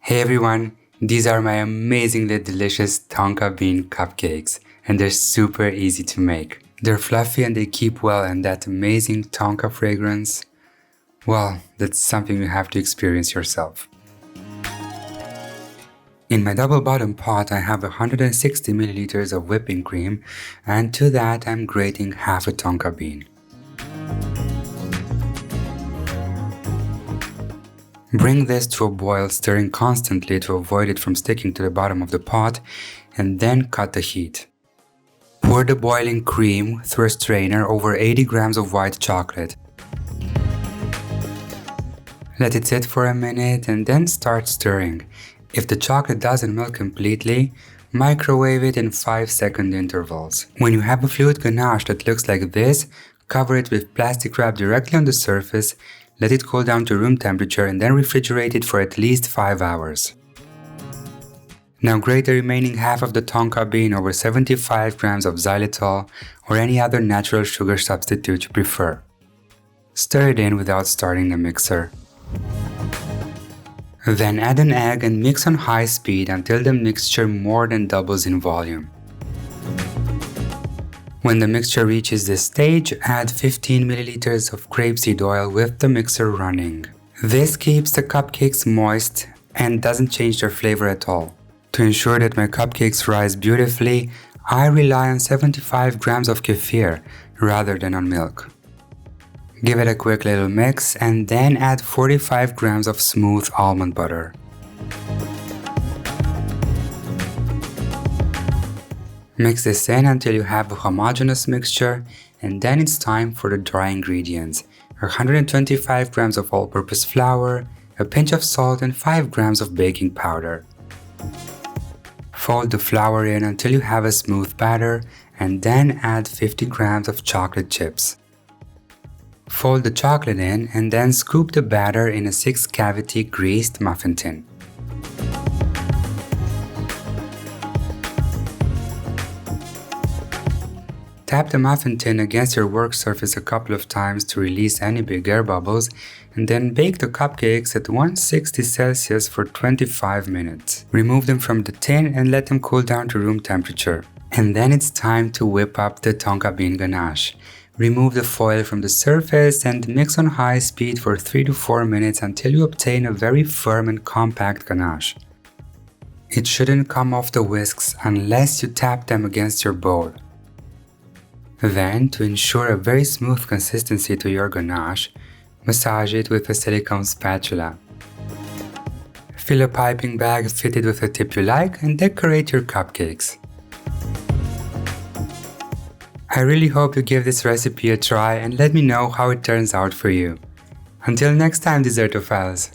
Hey everyone, these are my amazingly delicious Tonka bean cupcakes, and they're super easy to make. They're fluffy and they keep well, and that amazing Tonka fragrance, well, that's something you have to experience yourself. In my double bottom pot I have 160 milliliters of whipping cream, and to that I'm grating half a Tonka bean. Bring this to a boil, stirring constantly to avoid it from sticking to the bottom of the pot, and then cut the heat. Pour the boiling cream through a strainer over 80 grams of white chocolate. Let it sit for a minute and then start stirring. If the chocolate doesn't melt completely, microwave it in 5-second intervals. When you have a fluid ganache that looks like this, cover it with plastic wrap directly on the surface. Let it cool down to room temperature and then refrigerate it for at least 5 hours. Now grate the remaining half of the Tonka bean over 75 grams of xylitol or any other natural sugar substitute you prefer. Stir it in without starting the mixer. Then add an egg and mix on high speed until the mixture more than doubles in volume. When the mixture reaches this stage, add 15 milliliters of grapeseed oil with the mixer running. This keeps the cupcakes moist and doesn't change their flavor at all. To ensure that my cupcakes rise beautifully, I rely on 75 grams of kefir rather than on milk. Give it a quick little mix and then add 45 grams of smooth almond butter. Mix this in until you have a homogeneous mixture, and then it's time for the dry ingredients. 125 grams of all-purpose flour, a pinch of salt and 5 grams of baking powder. Fold the flour in until you have a smooth batter and then add 50 grams of chocolate chips. Fold the chocolate in and then scoop the batter in a 6-cavity greased muffin tin. Tap the muffin tin against your work surface a couple of times to release any big air bubbles, and then bake the cupcakes at 160 Celsius for 25 minutes. Remove them from the tin and let them cool down to room temperature. And then it's time to whip up the Tonka bean ganache. Remove the foil from the surface and mix on high speed for 3 to 4 minutes until you obtain a very firm and compact ganache. It shouldn't come off the whisks unless you tap them against your bowl. Then, to ensure a very smooth consistency to your ganache, massage it with a silicone spatula. Fill a piping bag fitted with a tip you like and decorate your cupcakes. I really hope you give this recipe a try and let me know how it turns out for you. Until next time, dessertophiles!